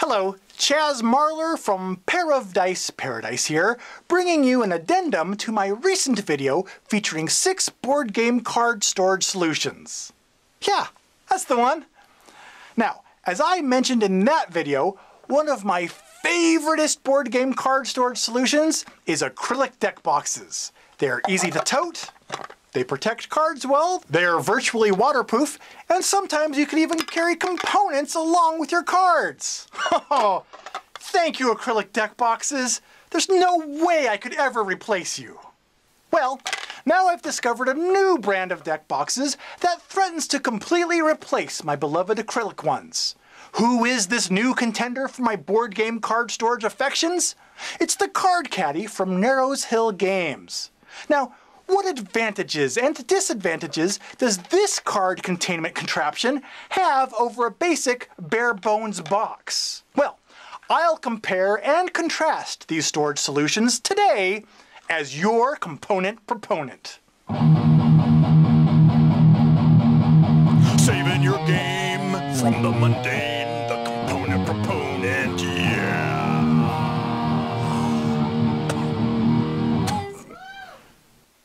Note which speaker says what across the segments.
Speaker 1: Hello, Chaz Marler from Pair of Dice Paradise here, bringing you an addendum to my recent video featuring 6 board game card storage solutions. Yeah, that's the one. Now, as I mentioned in that video, one of my favoriteest board game card storage solutions is acrylic deck boxes. They're easy to tote, they protect cards well, they're virtually waterproof, and sometimes you can even carry components along with your cards. Oh, thank you, acrylic deck boxes. There's no way I could ever replace you. Well, now I've discovered a new brand of deck boxes that threatens to completely replace my beloved acrylic ones. Who is this new contender for my board game card storage affections? It's the Card Caddy from Narrows Hill Games. Now, what advantages and disadvantages does this card containment contraption have over a basic bare-bones box? Well, I'll compare and contrast these storage solutions today as your component proponent.
Speaker 2: Saving your game from the mundane, the component proponent, yeah.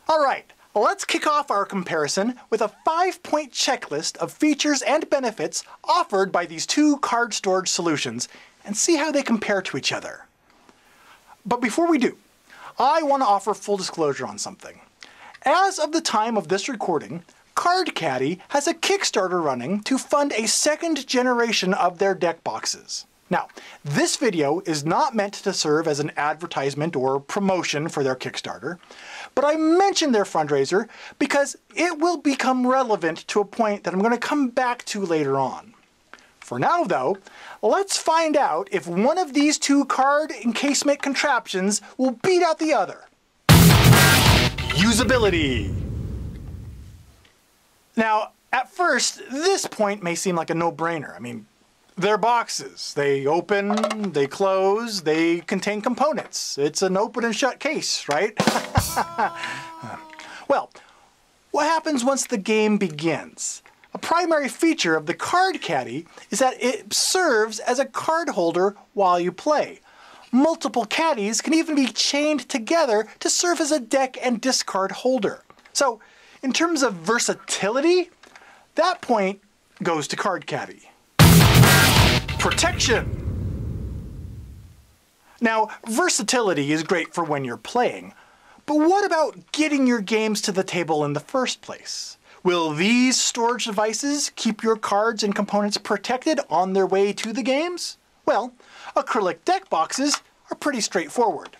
Speaker 1: Alright, let's kick off our comparison with a 5-point checklist of features and benefits offered by these two card storage solutions and see how they compare to each other. But before we do, I want to offer full disclosure on something. As of the time of this recording, Card Caddy has a Kickstarter running to fund a second generation of their deck boxes. Now, this video is not meant to serve as an advertisement or promotion for their Kickstarter, but I mentioned their fundraiser because it will become relevant to a point that I'm going to come back to later on. For now, though, let's find out if one of these two card encasement contraptions will beat out the other. Usability. Now, at first, this point may seem like a no-brainer. I mean, they're boxes. They open, they close, they contain components. It's an open and shut case, right? Well, what happens once the game begins? A primary feature of the Card Caddy is that it serves as a card holder while you play. Multiple caddies can even be chained together to serve as a deck and discard holder. So, in terms of versatility, that point goes to Card Caddy. Protection. Now, versatility is great for when you're playing, but what about getting your games to the table in the first place? Will these storage devices keep your cards and components protected on their way to the games? Well, acrylic deck boxes are pretty straightforward.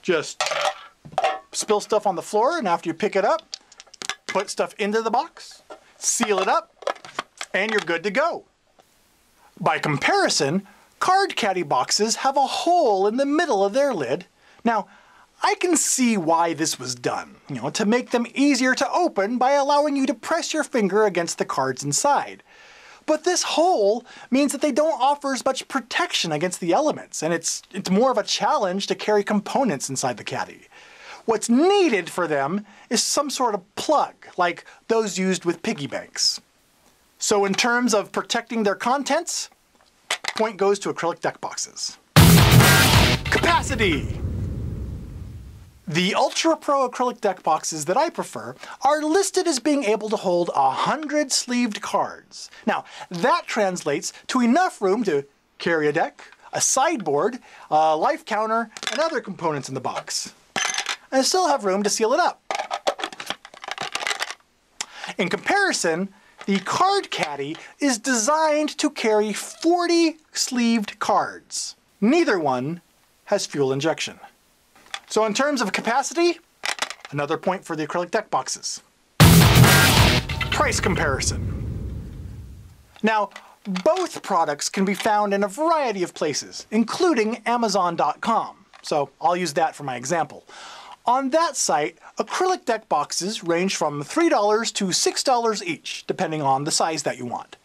Speaker 1: Just spill stuff on the floor, and after you pick it up, put stuff into the box, seal it up, and you're good to go. By comparison, Card Caddy boxes have a hole in the middle of their lid. Now, I can see why this was done, to make them easier to open by allowing you to press your finger against the cards inside. But this hole means that they don't offer as much protection against the elements, and it's more of a challenge to carry components inside the caddy. What's needed for them is some sort of plug, like those used with piggy banks. So in terms of protecting their contents, point goes to acrylic deck boxes. Capacity! The Ultra Pro acrylic deck boxes that I prefer are listed as being able to hold 100 sleeved cards. Now, that translates to enough room to carry a deck, a sideboard, a life counter, and other components in the box. And still have room to seal it up. In comparison, the Card Caddy is designed to carry 40 sleeved cards. Neither one has fuel injection. So in terms of capacity, another point for the acrylic deck boxes. Price comparison. Now, both products can be found in a variety of places, including Amazon.com. So I'll use that for my example. On that site, acrylic deck boxes range from $3 to $6 each, depending on the size that you want.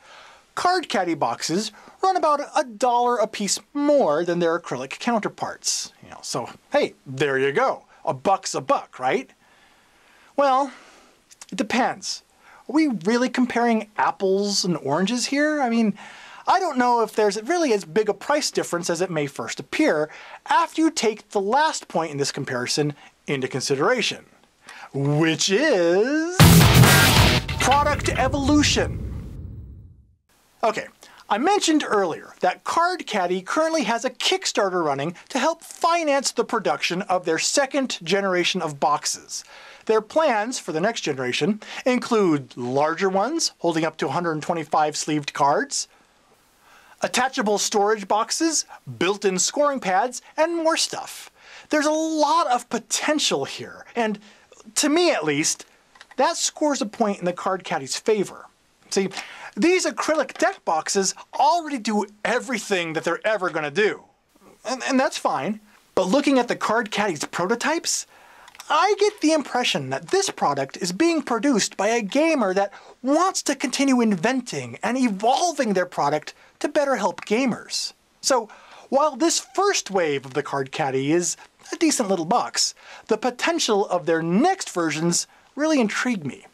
Speaker 1: Card Caddy boxes run about $1 a piece more than their acrylic counterparts. So hey, there you go. A buck's a buck, right? Well, it depends. Are we really comparing apples and oranges here? I mean, I don't know if there's really as big a price difference as it may first appear after you take the last point in this comparison into consideration, which is product evolution. Okay, I mentioned earlier that Card Caddy currently has a Kickstarter running to help finance the production of their second generation of boxes. Their plans for the next generation include larger ones holding up to 125 sleeved cards, attachable storage boxes, built-in scoring pads, and more stuff. There's a lot of potential here, and to me at least, that scores a point in the Card Caddy's favor. See, these acrylic deck boxes already do everything that they're ever going to do. And that's fine, but looking at the Card Caddy's prototypes, I get the impression that this product is being produced by a gamer that wants to continue inventing and evolving their product to better help gamers. So, while this first wave of the Card Caddy is a decent little box, the potential of their next versions really intrigue me.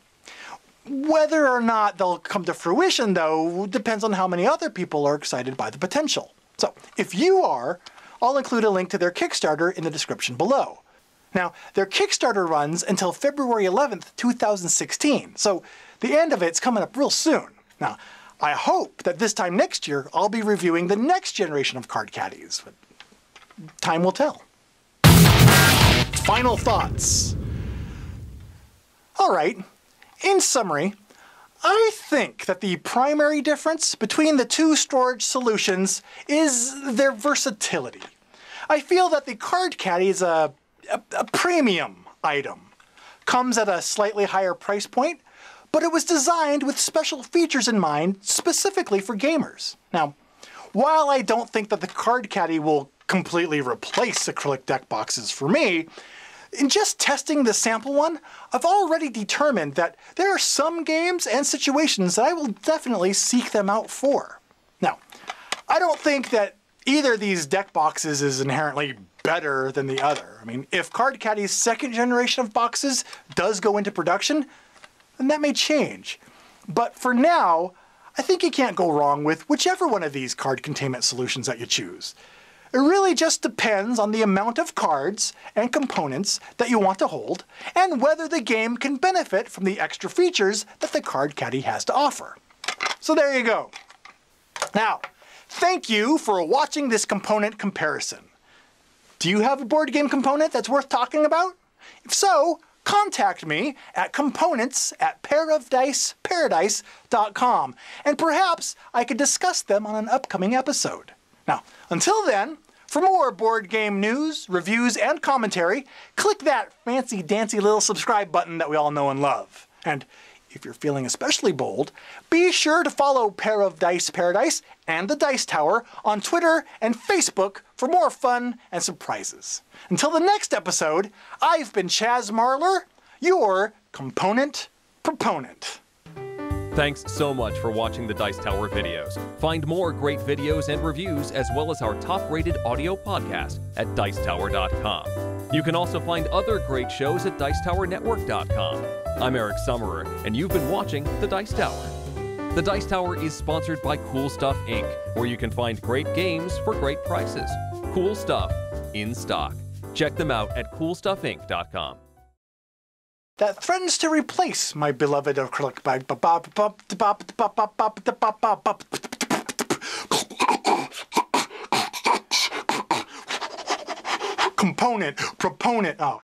Speaker 1: Whether or not they'll come to fruition, though, depends on how many other people are excited by the potential. So, if you are, I'll include a link to their Kickstarter in the description below. Now, their Kickstarter runs until February 11th, 2016, so the end of it's coming up real soon. Now, I hope that this time next year I'll be reviewing the next generation of Card Caddies, but time will tell. Final thoughts. All right, in summary, I think that the primary difference between the two storage solutions is their versatility. I feel that the Card Caddy is a premium item. Comes at a slightly higher price point, but it was designed with special features in mind specifically for gamers. Now, while I don't think that the Card Caddy will completely replace acrylic deck boxes for me, in just testing the sample one, I've already determined that there are some games and situations that I will definitely seek them out for. Now, I don't think that either of these deck boxes is inherently better than the other. I mean, if Card Caddy's second generation of boxes does go into production, then that may change. But for now, I think you can't go wrong with whichever one of these card containment solutions that you choose. It really just depends on the amount of cards and components that you want to hold, and whether the game can benefit from the extra features that the Card Caddy has to offer. So there you go. Now, thank you for watching this component comparison. Do you have a board game component that's worth talking about? If so, contact me at components@pairofdiceparadise.com, and perhaps I could discuss them on an upcoming episode. Now, until then, for more board game news, reviews, and commentary, click that fancy-dancy little subscribe button that we all know and love. And if you're feeling especially bold, be sure to follow Pair of Dice Paradise and the Dice Tower on Twitter and Facebook for more fun and surprises. Until the next episode, I've been Chaz Marler, your component proponent.
Speaker 3: Thanks so much for watching the Dice Tower videos. Find more great videos and reviews, as well as our top-rated audio podcast at Dicetower.com. You can also find other great shows at Dicetowernetwork.com. I'm Eric Summerer, and you've been watching The Dice Tower. The Dice Tower is sponsored by Cool Stuff Inc., where you can find great games for great prices. Cool stuff in stock. Check them out at CoolStuffInc.com.
Speaker 1: That threatens to replace my beloved acrylic bag. Component, proponent. Oh.